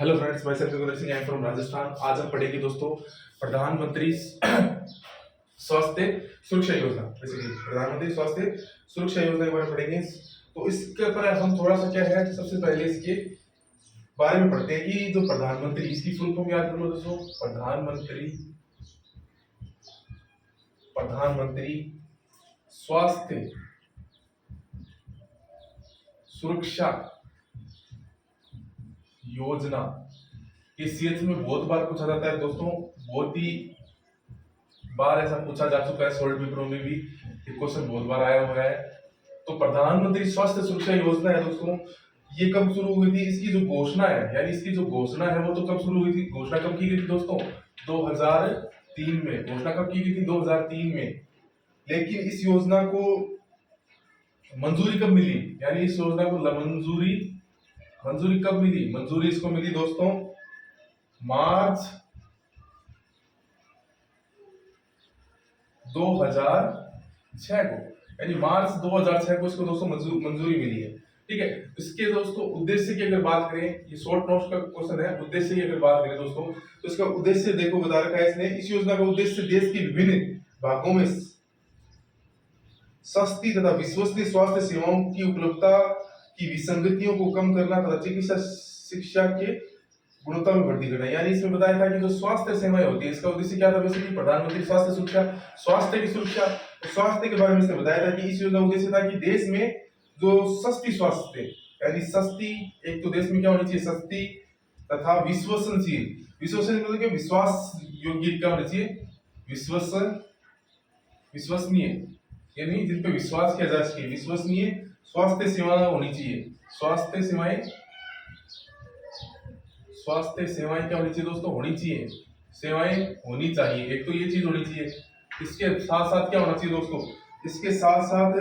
Hello friends, मैं sir Singh, I am from Rajasthan. आज हम पढ़ेंगे दोस्तों प्रधानमंत्री स्वास्थ्य सुरक्षा योजना। बेसिकली प्रधानमंत्री स्वास्थ्य सुरक्षा योजना के बारे में पढ़ेंगे। तो इसके ऊपर हम थोड़ा सा क्या है, सबसे पहले इसके बारे में पढ़ते हैं कि जो प्रधानमंत्री, इसकी फुल फॉर्म याद कर लो दोस्तों। प्रधानमंत्री स्वास्थ्य सुरक्षा योजना। ये सीएच में बहुत बार पूछा जाता है दोस्तों, बहुत ही बार ऐसा पूछा जा चुका है। सोल्ड पेपरों में भी ये क्वेश्चन बहुत बार आया हुआ है। तो प्रधानमंत्री स्वास्थ्य सुरक्षा योजना है दोस्तों, ये कब शुरू हुई थी? इसकी जो घोषणा है, यानी इसकी जो घोषणा है वो तो कब शुरू हुई थी? घोषणा कब की गई थी दोस्तों? 2003 में। घोषणा कब की गई थी? 2003 में। लेकिन इस योजना को मंजूरी कब मिली? यानी इस योजना को मंजूरी कब मिली? मंजूरी इसको मिली दोस्तों मार्च 2006 को। यानी मार्च 2006 को इसको दोस्तों मंजूरी मिली है। ठीक है। इसके दोस्तों उद्देश्य की अगर बात करें, ये शॉर्ट नोट्स का क्वेश्चन है। उद्देश्य की अगर बात करें दोस्तों, तो इसका उद्देश्य देखो बता रखा है इसने। इस योजना का उद्देश्य देश के विभिन्न भागों में सस्ती तथा विश्वसनीय स्वास्थ्य सेवाओं की उपलब्धता की विसंगतियों को कम करना तथा चिकित्सा शिक्षा के गुणवत्ता में वृद्धि करना। यानी इसमें बताया था कि जो स्वास्थ्य सेवाएं होती है, इसका उद्देश्य क्या था? बेसिकली प्रधानमंत्री स्वास्थ्य सुरक्षा, स्वास्थ्य की सुरक्षा। स्वास्थ्य के बारे में इसने बताया था कि इस योजना का उद्देश्य था कि देश में जो सस्ती स्वास्थ्य, यानी सस्ती, एक तो देश में क्या होनी चाहिए? सस्ती तथा विश्वसनीय। विश्वसनीय मतलब कि विश्वास योग्य क्या होना चाहिए? विश्वसनीय, यानी जिन पे विश्वास किया जा सके। विश्वसनीय स्वास्थ्य सेवाएं होनी चाहिए। स्वास्थ्य सेवाएं क्या होनी चाहिए दोस्तों? होनी चाहिए, सेवाएं होनी चाहिए। एक तो ये चीज होनी चाहिए। इसके साथ साथ क्या होना चाहिए दोस्तों? इसके साथ साथ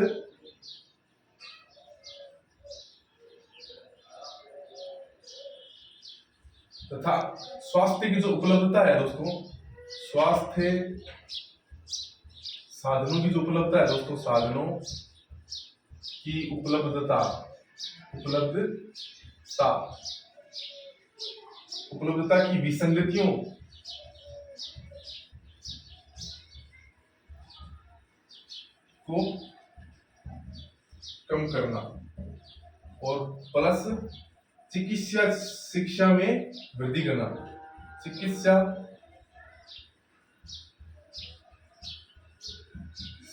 तथा स्वास्थ्य की जो उपलब्धता है दोस्तों, स्वास्थ्य साधनों की जो उपलब्धता है दोस्तों, साधनों की उपलब्धता की विसंगतियों को कम करना और प्लस चिकित्सा शिक्षा में वृद्धि करना। चिकित्सा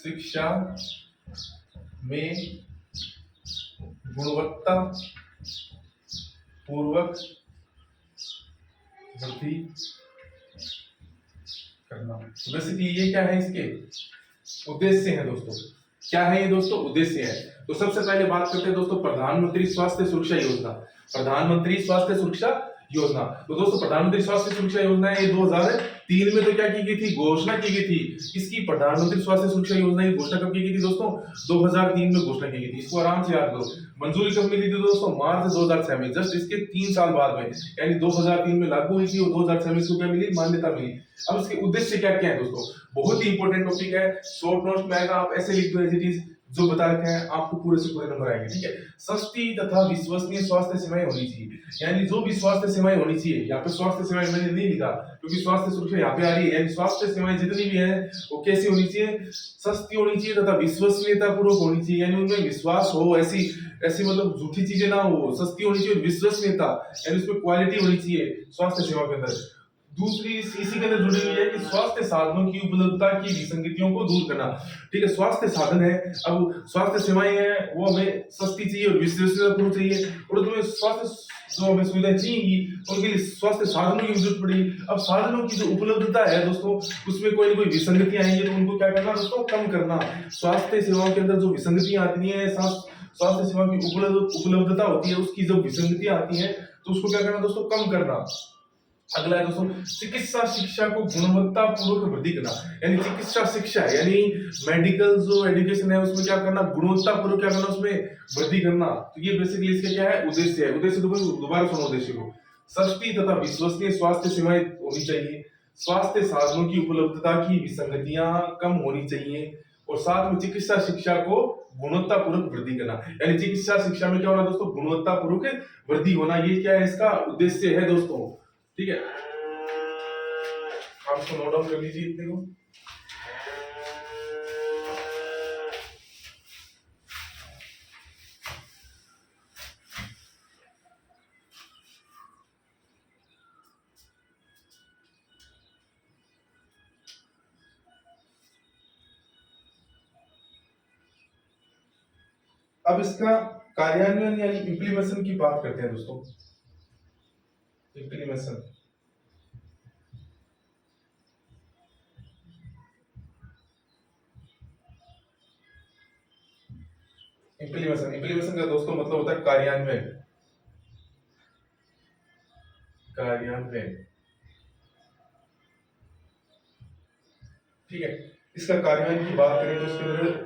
शिक्षा में गुणवत्ता पूर्वक वृद्धि करना। तो बेसिकली ये क्या है? इसके उद्देश्य है दोस्तों। क्या है ये दोस्तों? उद्देश्य है। तो सबसे पहले बात करते हैं दोस्तों प्रधानमंत्री स्वास्थ्य सुरक्षा योजना। प्रधानमंत्री स्वास्थ्य सुरक्षा योजना। तो दोस्तों प्रधानमंत्री स्वास्थ्य सुरक्षा योजना है, ये 2003 में तो क्या की गई थी? घोषणा की गई थी। इसकी प्रधानमंत्री स्वास्थ्य सुरक्षा योजना की घोषणा कब की गई थी दोस्तों? 2003 में घोषणा की गई थी। इसको आराम से याद करो। मंजूरी कब मिली थी दोस्तों? मार्च 2006 में, जस्ट इसके 3 साल बाद में। यानी 2003 में लागू हुई थी और 2006 में इसको क्या मिली? मान्यता मिली। अब इसके उद्देश्य क्या क्या है दोस्तों? बहुत ही इंपॉर्टेंट टॉपिक है। शॉर्ट नोट्स में आएगा, आप ऐसे लिख दो एज इट इज, जो बता रखे हैं आपको पूरे से पूरे नंबर आएंगे। ठीक है। सस्ती तथा विश्वसनीय स्वास्थ्य सेवाएं होनी चाहिए। यानी जो भी स्वास्थ्य सेवाएं होनी चाहिए, यहाँ पे स्वास्थ्य सेवाएं मैंने नहीं लिखा क्योंकि स्वास्थ्य सुरक्षा यहाँ पे आ रही है। यानी स्वास्थ्य सेवाएं जितनी भी है वो कैसी होनी चाहिए? सस्ती होनी चाहिए तथा विश्वसनीयता पूर्वक होनी चाहिए। यानी उनमें विश्वास हो, ऐसी ऐसी मतलब झूठी चीजें ना हो। सस्ती होनी चाहिए, विश्वसनीयता, यानी उसमें क्वालिटी होनी चाहिए स्वास्थ्य सेवा के अंदर। दूसरी इसी के अंदर जुड़ी हुई है कि स्वास्थ्य साधनों की उपलब्धता की विसंगतियों को दूर करना। ठीक है। स्वास्थ्य साधन है, अब स्वास्थ्य सेवाएं हैं वो हमें सस्ती चाहिए और विश्वसनीय चाहिए, और तुम्हें स्वास्थ्य जो हमें सुविधाएं चाहिए उनके लिए स्वास्थ्य साधनों की जरूरत पड़ेगी। अब साधनों की जो उपलब्धता है दोस्तों, उसमें कोई ना कोई विसंगतियां आएंगी तो उनको क्या करना दोस्तों? कम करना। स्वास्थ्य सेवाओं के अंदर जो विसंगतियां आती है, स्वास्थ्य सेवा की उपलब्धता होती है, उसकी जब विसंगतियां आती है तो उसको क्या करना दोस्तों? कम करना। अगला है दोस्तों चिकित्सा शिक्षा को गुणवत्ता पूर्वक वृद्धि करना। यानी चिकित्सा शिक्षा यानी मेडिकल जो एजुकेशन है उसमें क्या करना? गुणवत्ता पूर्वक क्या करना? उसमें वृद्धि करना। तो ये बेसिकली इसका क्या है? उद्देश्य है। उद्देश्य दोबारा सुनो उद्देश्य को। सस्ती तथा विश्वसनीय स्वास्थ्य सेवाएं होनी चाहिए। स्वास्थ्य साधनों की उपलब्धता की विसंगतियां कम होनी चाहिए और साथ में चिकित्सा शिक्षा को गुणवत्तापूर्वक वृद्धि करना। यानी चिकित्सा शिक्षा में क्या होना दोस्तों, गुणवत्तापूर्वक वृद्धि होना, ये क्या है इसका उद्देश्य है दोस्तों। ठीक है, आप इसको नोट डाउन कर लीजिए इतने को। अब इसका कार्यान्वयन यानी इम्प्लीमेशन की बात करते हैं दोस्तों। इम्प्लीमेशन, इम्प्लीमेशन का दोस्तों मतलब होता है कार्यान्वयन। कार्यान्वयन, ठीक है। इसका कार्यान्वयन की बात करें तो इसके अंदर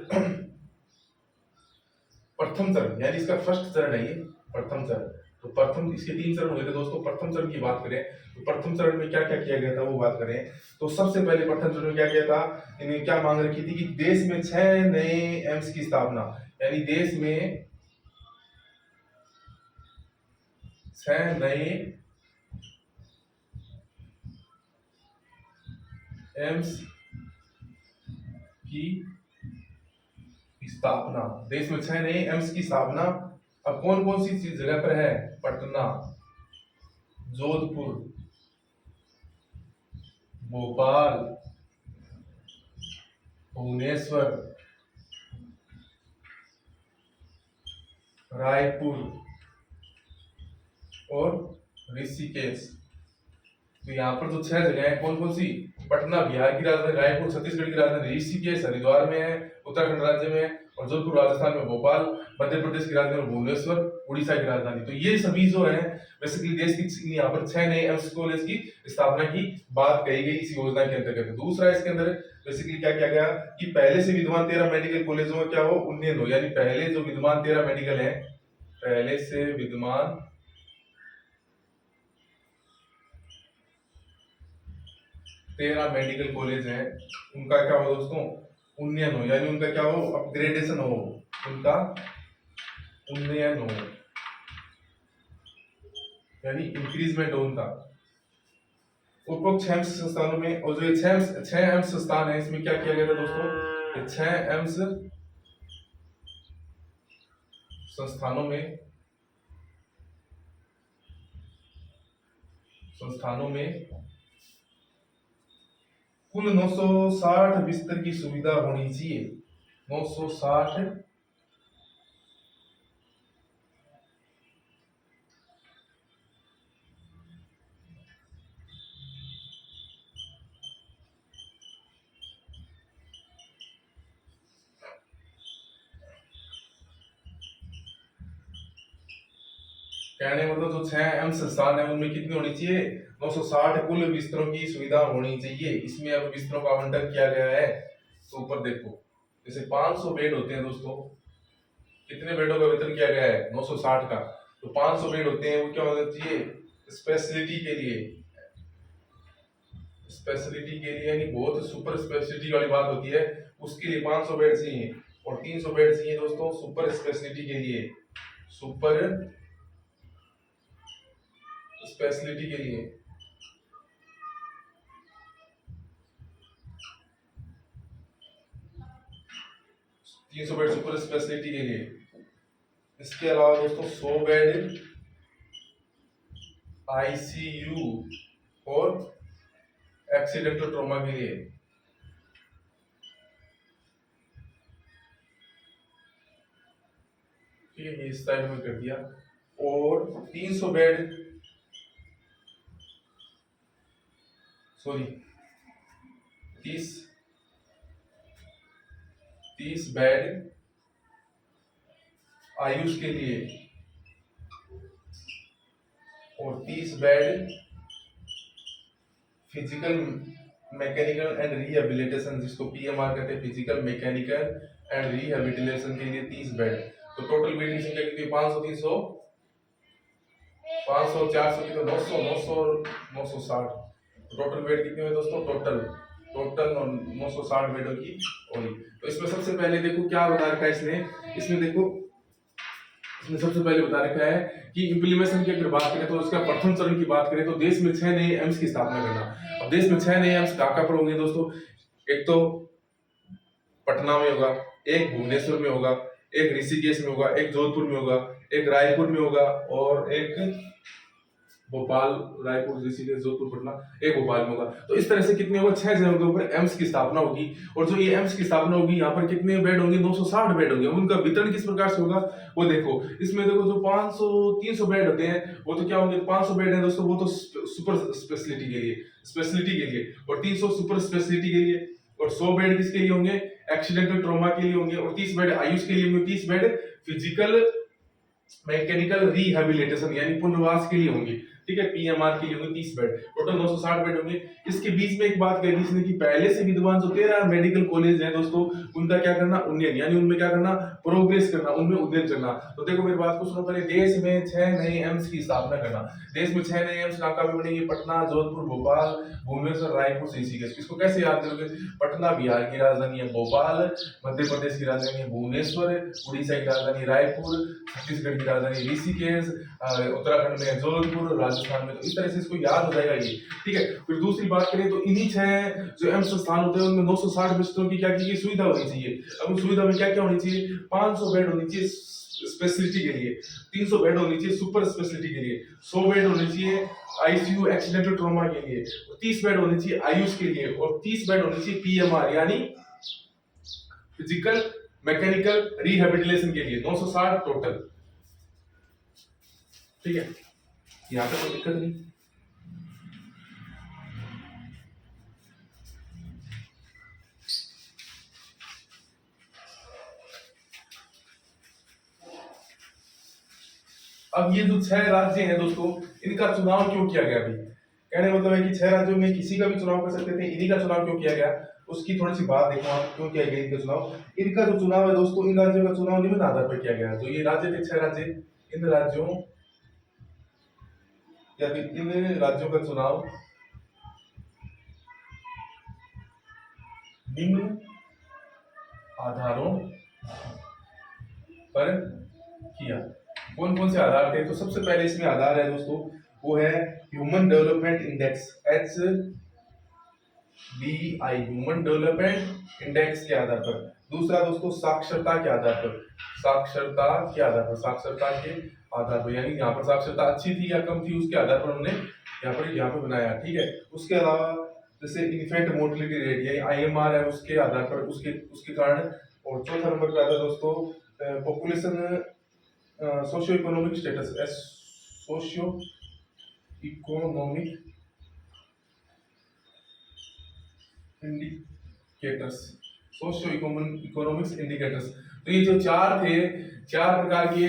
प्रथम चरण यानी इसका फर्स्ट चरण है ये, प्रथम चरण। तो प्रथम, इसके 3 चरण हुए थे दोस्तों। प्रथम चरण की बात करें तो प्रथम चरण में क्या क्या किया गया था वो बात करें तो सबसे पहले प्रथम चरण में क्या किया था, इन्हें क्या मांग रखी थी कि देश में 6 नए एम्स की स्थापना, यानी देश में 6 नए एम्स की स्थापना, देश में 6 नए एम्स की स्थापना। अब कौन कौन सी चीज जगह पर है, पटना, जोधपुर, भोपाल, भुवनेश्वर, रायपुर और ऋषिकेश। तो यहाँ पर जो 6 जगह है कौन कौन सी, पटना बिहार की राजधानी, रायपुर छत्तीसगढ़ की राजधानी, ऋषिकेश हरिद्वार में है उत्तराखंड राज्य में है, और जोधपुर राजस्थान में, भोपाल मध्य प्रदेश की राजधानी, भुवनेश्वर उड़ीसा की राजधानी। तो ये सभी जो है बेसिकली देश की यहाँ पर 6 नए एम्स कॉलेज की स्थापना की बात कही गई इस योजना के अंतर्गत। दूसरा इसके अंदर बेसिकली क्या किया गया कि पहले से विद्यमान 13 मेडिकल कॉलेजों में क्या हो, उन्नयन हो, यानी पहले जो विद्यमान 13 मेडिकल है, पहले से विद्यमान 13 मेडिकल कॉलेज हैं, उनका क्या हो दोस्तों, उन्नयन हो, यानी उनका क्या हो, अपग्रेडेशन हो, उनका उन्नयन हो, यानी इंक्रीजमेंट हो उनका। उपरोक्त 6 संस्थानों में, और जो ये 6 एम्स संस्थान है इसमें क्या किया गया था दोस्तों, ये 6 एम्स संस्थानों में कुल 960 बिस्तर की सुविधा होनी चाहिए, 960 कहने मतलब जो 6 एम्स संस्थान है उनमें कितनी होनी चाहिए, 960 कुल बिस्तरों की सुविधा होनी चाहिए। इसमें अब बिस्तरों का आवंटन किया गया है, तो ऊपर देखो जैसे 500 बेड होते हैं दोस्तों, कितने बेडों का वितरण किया गया है, 960 का। तो 500 बेड होते हैं वो क्या होना चाहिए, स्पेशलिटी के लिए, स्पेशलिटी के लिए यानी बहुत सुपर स्पेशलिटी वाली बात होती है, उसके लिए 500 बेड चाहिए, और 300 बेड चाहिए दोस्तों सुपर स्पेशलिटी के लिए, सुपर स्पेशलिटी के लिए। तीन सौ बेड सुपर स्पेशलिटी के लिए। इसके अलावा दोस्तों 100 बेड आईसीयू और एक्सीडेंटल ट्रॉमा के लिए। ठीक है, ये इस टाइप में कर दिया। और 300 बेड, सॉरी 30 बेड आयुष के लिए, और 30 bed physical mechanical and rehabilitation, जिसको पीएमआर कहते हैं, फिजिकल मैकेनिकल एंड रिहेबिलिटेशन के लिए 30 बेड। तो टोटल बेड की संख्या कितनी, 500, 300, 500, 400 की, तो 900, 900, 960। टोटल बेड कितने हुए दोस्तों, टोटल टोटल 960 बेडों की होगी। तो इसमें सबसे पहले देखो क्या बता रखा है इसने, इसमें देखो इसमें सबसे पहले बता रखा है कि इम्प्लीमेशन की अगर बात करें तो उसका प्रथम चरण की बात करें तो देश में 6 नए एम्स की स्थापना करना। अब देश में 6 नए एम्स कहाँ पर होंगे दोस्तों, एक तो पटना में होगा, एक भुवनेश्वर में होगा, एक ऋषिकेश में होगा, एक जोधपुर में होगा, एक रायपुर में होगा और एक भोपाल, रायपुर, ऋषिकेश, जोधपुर, पटना, एक भोपाल में होगा। तो इस तरह से कितने होगा, 6 जगहों के ऊपर एम्स की स्थापना होगी। और जो ये एम्स की स्थापना होगी यहाँ पर कितने बेड होंगे, 960 बेड होंगे। उनका वितरण किस प्रकार से होगा वो देखो, इसमें देखो जो 500-300 बेड होते हैं वो तो क्या होंगे, 500 बेड है दोस्तों वो तो सुपर स्पेशलिटी के लिए और 300 सुपर स्पेशलिटी के लिए और 100 बेड किसके लिए होंगे, एक्सीडेंटल ट्रॉमा के लिए होंगे और 30 बेड आयुष के लिए होंगे, 30 बेड फिजिकल मैकेनिकल रिहेबिलिटेशन यानी पुनर्वास के लिए होंगे, ठीक है, पीएमआर के लिए होंगे 30 बेड, टोटल 960 बेड होंगे। इसके बीच में एक बात कही इसने कि पहले से विद्यमान जो 13 मेडिकल कॉलेज है दोस्तों उनका क्या करना, उन्नयन यानी उनमें क्या करना, प्रोग्रेस करना, उनमें उन्नयन करना। तो देखो मेरी बात को सुनो पहले, देश में 6 नए एम्स की स्थापना करना। देश में 6 नए एम्स कहाँ भी बनेंगे, पटना, जोधपुर, भोपाल, भुवनेश्वर, रायपुर, ऋषिकेश। इसको कैसे याद करोगे, पटना बिहार की राजधानी है, भोपाल मध्य प्रदेश की राजधानी है, भुवनेश्वर उड़ीसा की राजधानी, रायपुर छत्तीसगढ़ की राजधानी, ऋषिकेश उत्तराखंड में, जोधपुर राजस्थान में। तो इस तरह से इसको याद हो जाएगा ये, ठीक है। फिर दूसरी बात करें तो इन्हीं 6 जो एम्स संस्थान होते हैं उनमें 960 बिस्तरों की क्या की सुविधा होनी चाहिए। अब उस सुविधा में क्या क्या होनी चाहिए, 500 बेड होनी चाहिए स्पेशलिटी के लिए, 300 बेड होनी चाहिए सुपर स्पेशलिटी के लिए, 100 बेड होनी चाहिए आईसीयू एक्सीडेंटल ट्रॉमा के लिए, 30 बेड होनी चाहिए आयुष के लिए और 30 बेड होनी चाहिए पीएमआर यानी फिजिकल मैकेनिकल रिहेबिलिटेशन के लिए। 960 टोटल, ठीक है, यहाँ पे कोई दिक्कत नहीं। अब ये जो 6 राज्य हैं दोस्तों इनका चुनाव क्यों किया गया अभी, कहने मतलब है कि 6 राज्यों में किसी का भी चुनाव कर सकते थे, इन्हीं का चुनाव क्यों किया गया उसकी थोड़ी सी बात देखो आप, क्यों किया गया इनका चुनाव। इनका जो चुनाव है दोस्तों इन राज्यों का चुनाव निम्न आधार पर किया गया। जो ये राज्य थे 6 राज्य, इन राज्यों या फिर इन राज्यों का चुनाव निम्न आधारों पर किया। कौन कौन से आधार थे, तो सबसे पहले इसमें आधार है दोस्तों वो है human development index HDI, human development index के आधार पर। दूसरा दोस्तों साक्षरता के आधार पर, साक्षरता के आधार पर, साक्षरता के आधार पर यानी यहाँ पर साक्षरता अच्छी थी या कम थी उसके आधार पर हमने यहाँ पे बनाया, ठीक है। उसके अलावा जैसे इन्फेंट मोर्टेलिटी रेट यानी IMR है उसके आधार पर, उसके कारण। और चौथा नंबर पे आता है दोस्तों population socio economic status, socio economic indicators, socio economics indicators. तो ये जो 4 थे, 4 प्रकार के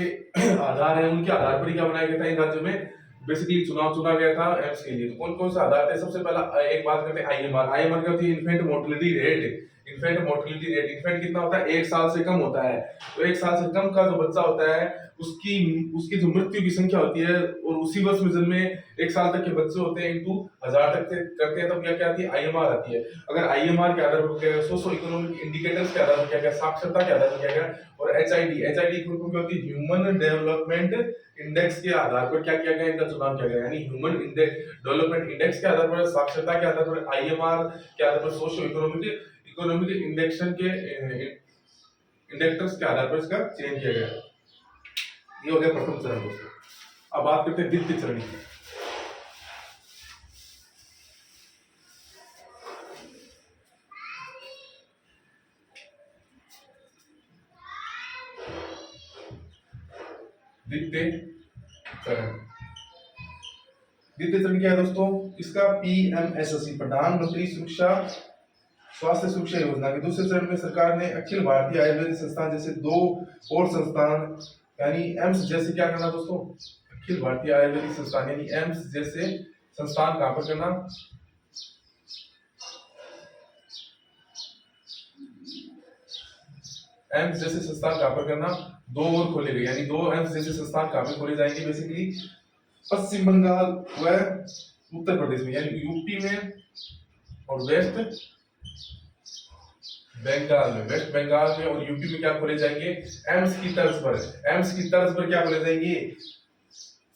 आधार हैं, उनके आधार पर ही क्या बनाया गया था इन राज्यों में बेसिकली चुनाव चुना गया था एम्स के लिए। तो कौन कौन से आधार थे, सबसे पहला एक बात करते हैं IMR। IMR क्या होती है, infant mortality rate. Infant mortality rate, infant कितना होता है, 1 साल से कम होता है। तो 1 साल से कम का जो बच्चा होता है उसकी जो मृत्यु की संख्या होती है और उसी वर्ष में जन्मे 1 साल तक के बच्चे होते हैं इंटू 1000 तक करते हैं, तब क्या आती है, IMR आती है। अगर IMR के आधार पर क्या, सोशो इकोनॉमिक इंडिकेटर्स के आधार पर क्या गया, साक्षरता के आधार पर क्या गया, और HID की क्या होती है, ह्यूमन डेवलपमेंट इंडेक्स के आधार पर क्या किया गया, इनका चुनाव किया गया। यानी ह्यूमन डेवलपमेंट इंडेक्स के आधार पर, साक्षरता के आधार पर, IMR के आधार पर, सोशो इकोनॉमिक इंडेक्शन के इंडेक्टर्स के आधार पर इसका चयन किया गया। ये हो गया प्रथम चरण दोस्तों। अब बात करते हैं द्वितीय चरण की। द्वितीय चरण क्या है दोस्तों, इसका PMSSY प्रधानमंत्री स्वास्थ्य सुरक्षा योजना के दूसरे चरण में सरकार ने अखिल भारतीय आयुर्वेदिक संस्थान जैसे 2 और संस्थान यानी एम्स जैसे क्या करना दोस्तों, अखिल भारतीय आयुर्वेदिक संस्थान यानी एम्स जैसे संस्थान कहां पर करना, एम्स जैसे संस्थान कहां पर करना, 2 और खोले गए यानी 2 एम्स जैसे संस्थान कहां पर खोले जाएंगे, बेसिकली पश्चिम बंगाल व उत्तर प्रदेश में यानी यूपी में और वेस्ट बंगाल में, वेस्ट बंगाल में और यूपी में क्या खोले जाएंगे? एम्स की तर्ज पर, एम्स की तर्ज पर क्या खोले जाएंगे?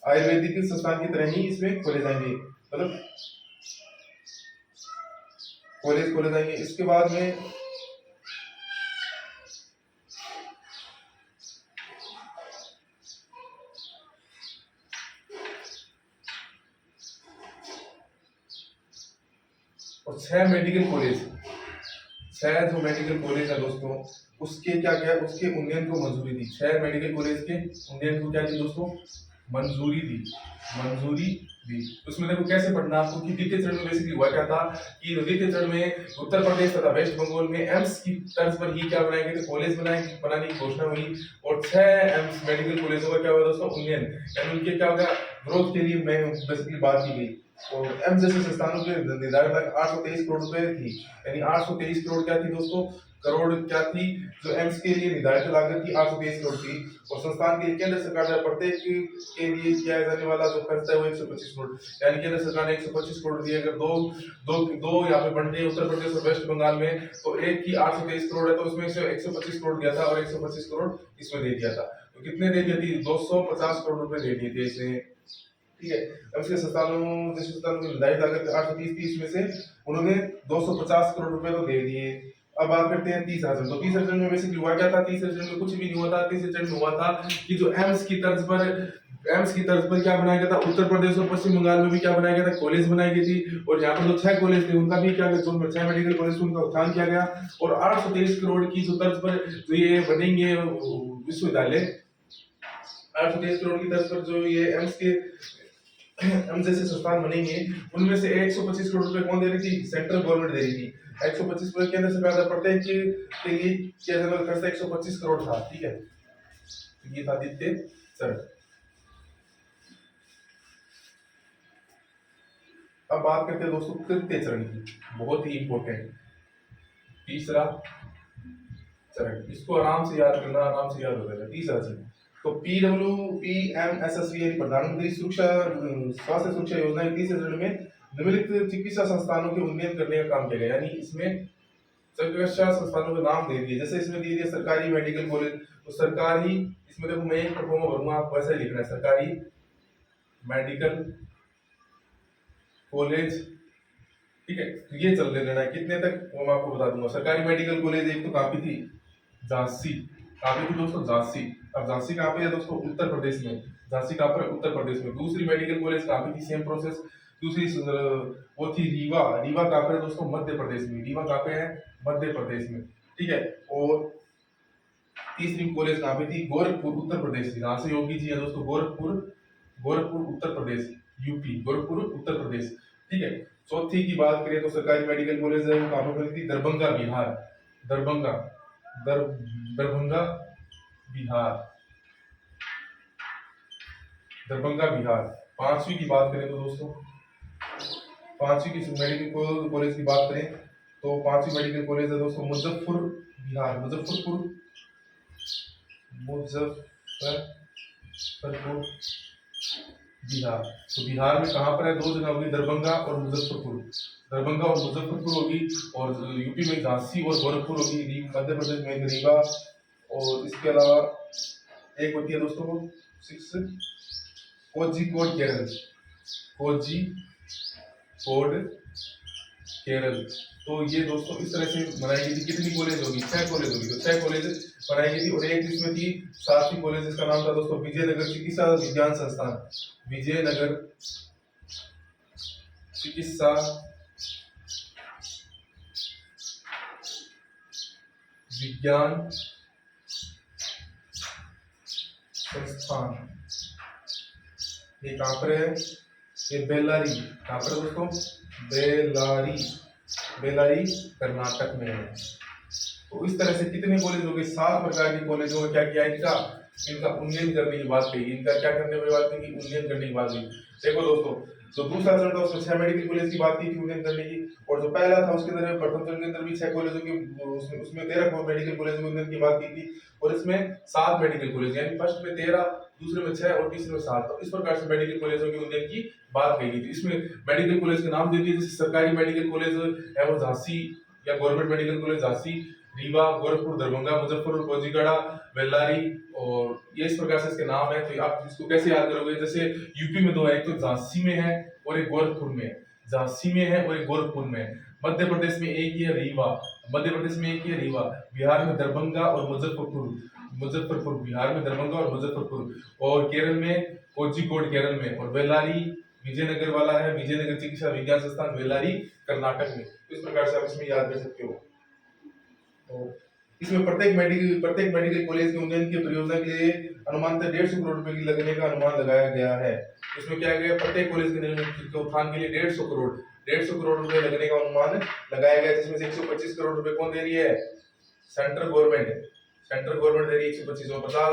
आयुर्वेदिक संस्थान की तरह ही इसमें खोले जाएंगे, मतलब कॉलेज खोले जाएंगे। इसके बाद में और 6 मेडिकल कॉलेज, 6 जो मेडिकल कॉलेज है दोस्तों, उसके क्या क्या उसके उन्नयन को मंजूरी दी। 6 मेडिकल कॉलेज के उन्नयन को क्या दी दोस्तों? मंजूरी दी, मंजूरी दी। उसमें देखो कैसे पढ़ना आपको कि द्वितीय चरण में बेसिकली हुआ क्या था कि द्वितीय चरण में उत्तर प्रदेश तथा वेस्ट बंगाल में एम्स की तर्ज पर ही क्या बनाए गए थे? कॉलेज बनाने की घोषणा हुई और 6 एम्स मेडिकल कॉलेजों का क्या हुआ दोस्तों? उन्नयन, यानी उनके क्या होगा? ग्रोथ के लिए मैं बेसिकली बात की गई। और एम्स जैसे संस्थानों के निर्धारित 823 करोड़ रुपए थी, यानी 823 करोड़ क्या थी दोस्तों? करोड़ क्या थी? जो एम्स के लिए निर्धारित लागत थी 823 करोड़ थी। और संस्थान के लिए केंद्र सरकार द्वारा प्रत्येक के लिए किया जाने वाला जो खर्च है वो 125 करोड़, यानी केंद्र सरकार ने 125 करोड़ दिए। अगर दो दो दो यहाँ पे बंटे उत्तर प्रदेश और वेस्ट बंगाल में, तो एक की 823 करोड़ है तो उसमें से 125 करोड़ दिया था और 125 करोड़ इसमें दे दिया था। तो कितने दे दिए थी? 250 करोड़ रुपए दे दिए थे इसने, ठीक है। अब इसके संस्थानों की निर्धारित लागत 830 में से उन्होंने 250 करोड़ रुपए तो दे दिए। अब बात करते हैं तीसरा चरण। तो तीसरे चरण में बेसिकली हुआ क्या था? तीसरे चरण में कुछ भी नहीं हुआ था। तीसरे चरण में हुआ था कि जो एम्स की तर्ज पर क्या बनाया गया था? उत्तर प्रदेश और पश्चिम बंगाल में भी क्या बनाया गया था? कॉलेज बनाई गई थी। और यहाँ पर जो 6 कॉलेज थे उनका भी क्या, जो 6 मेडिकल कॉलेज उनका उत्थान किया गया। और 823 करोड़ की जो तर्ज पर जो ये बनेंगे विश्वविद्यालय, 823 करोड़ की तर्ज पर जो ये एम्स के हम जैसे संस्थान बनेंगे, उनमें से 125 करोड़ रुपए कौन दे रही थी? सेंट्रल गवर्नमेंट दे रही थी। 125 करोड़ केंद्र सरकार द्वारा प्रत्येक के लिए किया जाने वाला खर्च 125 करोड़ था, ठीक है। ये था द्वितीय चरण। अब बात करते हैं दोस्तों तृतीय चरण की, बहुत ही इंपॉर्टेंट तीसरा चरण। इसको आराम से याद करना, आराम से याद हो जाएगा। तीसरा चरण तो PWPMSSV यानी प्रधानमंत्री स्वास्थ्य सुरक्षा योजना के तीसरे चरण में निम्नलिखित चिकित्सा संस्थानों के उन्नयन करने का काम किया गया। यानी इसमें चिकित्सा संस्थानों के नाम दे दिए, जैसे इसमें दिए सरकारी मेडिकल कॉलेज, तो सरकारी, इसमें देखो मैं एक प्रोफार्मा भरूंगा, आप वैसे ही लिखना है, सरकारी मेडिकल कॉलेज, ठीक है। तो ये चल देना है, कितने तक वो मैं आपको बता दूंगा। सरकारी मेडिकल कॉलेज एक तो कहाँ पे थी? झांसी, कहाँ पे थी दोस्तों? झांसी। अब झांसी कहाँ पे है दोस्तों? उत्तर प्रदेश में। झांसी कहाँ पर? उत्तर प्रदेश में। दूसरी मेडिकल कॉलेज कहाँ पे थी? सेम प्रोसेस, दूसरी वो थी रीवा। रीवा कहाँ पे है दोस्तों? मध्य प्रदेश में। रीवा कहाँ पे है? मध्य प्रदेश में, ठीक है। और तीसरी कॉलेज कहाँ पे थी? गोरखपुर, उत्तर प्रदेश। जहाँ से योगी जी है दोस्तों, गोरखपुर, गोरखपुर उत्तर प्रदेश, यूपी, गोरखपुर उत्तर प्रदेश, ठीक है। चौथी की बात करें तो सरकारी मेडिकल कॉलेज है वो कहाँ पर थी? दरभंगा बिहार, दरभंगा दरभंगा बिहार, दरभंगा बिहार। पांचवी की बात करें तो दोस्तों, पांचवी की मेडिकल कॉलेज की बात करें तो पांचवी मेडिकल कॉलेज है दोस्तों मुजफ्फर बिहार, मुजफ्फरपुर, मुजफ्फरपुर बिहार। तो बिहार में कहाँ पर है? 2 जगह होगी, दरभंगा और मुजफ्फरपुर। दरभंगा और मुजफ्फरपुर होगी, और यूपी में झांसी और गोरखपुर होगी, मध्य प्रदेश में रीवा। और इसके अलावा एक होती है दोस्तों 6 कोझिकोड केरल, कोझिकोड केरल। तो ये दोस्तों इस तरह से बनाई गई थी। कितनी कॉलेज होगी? 6 कॉलेज होगी। तो 6 कॉलेज बनाई गई थी। और एक इसमें थी 7वीं कॉलेज, जिसका नाम था दोस्तों विजयनगर चिकित्सा विज्ञान संस्थान, विजयनगर चिकित्सा विज्ञान संस्थान। ये कहाँ पर है? ये बेल्लारी, कहाँ पर दोस्तों? बेल्लारी, बेल्लारी कर्नाटक में है। तो इस तरह से कितने कॉलेज हो गए? 7 प्रकार के कॉलेजों में क्या किया? इनका उन्नयन करने की बात कही। इनका क्या करने की बात कही? उन्नयन करने की बात कही। देखो दोस्तों, जो दूसरा चरण था उसमें 6 मेडिकल कॉलेज की बात की थी उन्नयन करने की, और जो पहला था उसके अंदर प्रथम चरण के अंदर भी 6 कॉलेजों की, उसमें 13 मेडिकल कॉलेज के उन्नयन की बात की थी। और इसमें 7 मेडिकल कॉलेज, यानी फर्स्ट में 13, दूसरे में 6 और तीसरे में 7। तो इस प्रकार से मेडिकल कॉलेजों के उन्नयन की बात कही थी। इसमें मेडिकल कॉलेज के नाम दे दिए, जैसे सरकारी मेडिकल कॉलेज है वो झांसी, या government medical college Jhansi, Rewa, Gorakhpur, Darbhanga, Muzaffarpur, कोजीगड़ा, बेल्लारी, और ये इस प्रकार से इसके नाम है। तो आप इसको कैसे याद करोगे? जैसे यूपी में दो है, एक तो झांसी में है और एक गोरखपुर में है। झांसी में है और एक गोरखपुर में है। मध्य प्रदेश में एक ही है, रीवा। मध्य प्रदेश में एक ही है, रीवा। बिहार में दरभंगा और मुजफ्फरपुर। मुजफ्फरपुर बिहार में, दरभंगा और मुजफ्फरपुर। और केरल में कोझिकोड केरल में, और बेल्लारी विजयनगर वाला है, विजयनगर चिकित्सा विज्ञान संस्थान बेल्लारी कर्नाटक में। इस प्रकार से आप इसमें याद कर सकते हो। तो इसमें प्रत्येक मेडिकल कॉलेज के उन्नयन की परियोजना के लिए अनुमानतः 150 करोड़ रुपए की लगने का अनुमान लगाया गया है। इसमें क्या गया, प्रत्येक कॉलेज के उत्थान के लिए 150 करोड़ रुपए लगने का अनुमान लगाया गया, जिसमें से 125 करोड़ रुपए कौन दे रही है? Central government. सेंट्रल गवर्नमेंट दे रही है 125, और 50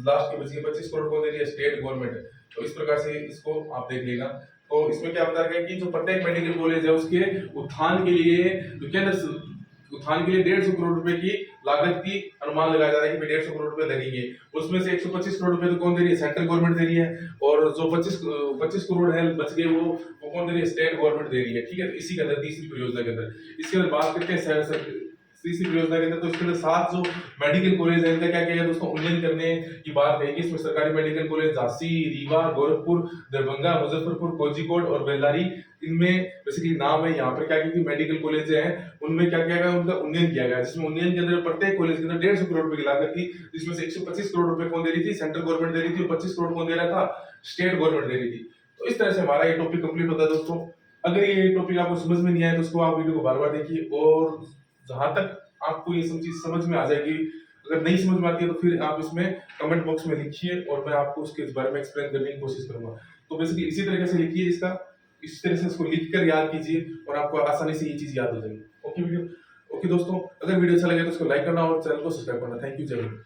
लास्ट के बचे 25 करोड़ कौन दे रही है? State government. तो इस प्रकार से इसको आप देख लेना। तो इसमें क्या बता रहा है कि जो प्रत्येक मेडिकल कॉलेज है उसके उत्थान के लिए जो केंद्र उत्थान के लिए 150 करोड़ रुपए की लागत की अनुमान लगाया जा रहा है कि 150 करोड़ रुपए लगेंगे। उसमें से 125 करोड़ रुपए तो कौन दे रही है? सेंट्रल गवर्नमेंट दे रही है, और जो 25 करोड़ है बच गए वो कौन दे रही है? स्टेट गवर्नमेंट दे रही है। ठीक है, तो इसी के अंदर तीसरी परियोजना के अंदर इसके अंदर बात करते हैं तीसरी परियोजना के अंदर। तो इसके अंदर 7 जो मेडिकल कॉलेज है इनका क्या किया गया दोस्तों? उन्नयन करने की बात है कि इसमें सरकारी मेडिकल कॉलेज झांसी, रीवा, गोरखपुर, दरभंगा, मुजफ्फरपुर, कोझिकोड और बेल्लारी, इनमें बेसिकली नाम है। यहाँ पर क्या किया कि मेडिकल कॉलेज हैं उनमें क्या किया गया? उनका उन्नयन किया गया, जिसमें उन्नयन के अंदर प्रत्येक कॉलेज के अंदर 150 करोड़ रुपए की लागत थी, जिसमें से 125 करोड़ रुपए कौन दे रही थी? सेंट्रल गवर्नमेंट दे रही थी, और 25 करोड़ कौन दे रहा था? स्टेट गवर्नमेंट दे रही थी। तो इस तरह से हमारा ये टॉपिक कंप्लीट होता है दोस्तों। अगर ये टॉपिक आपको समझ में नहीं आया तो उसको आप वीडियो को बार बार देखिए, और जहां तक आपको ये सब चीज समझ में आ जाएगी, अगर नहीं समझ में आती है तो फिर आप इसमें कमेंट बॉक्स में लिखिए, और मैं आपको उसके बारे में एक्सप्लेन करने की कोशिश करूंगा। तो बेसिकली इसी तरीके से लिखिए इसका, इस तरह से इसको लिख कर याद कीजिए, और आपको आसानी से ये चीज याद हो जाएगी। ओके दोस्तों, अगर वीडियो अच्छा लगे तो उसको लाइक करना और चैनल को सब्सक्राइब करना। थैंक यू, जय हिंद।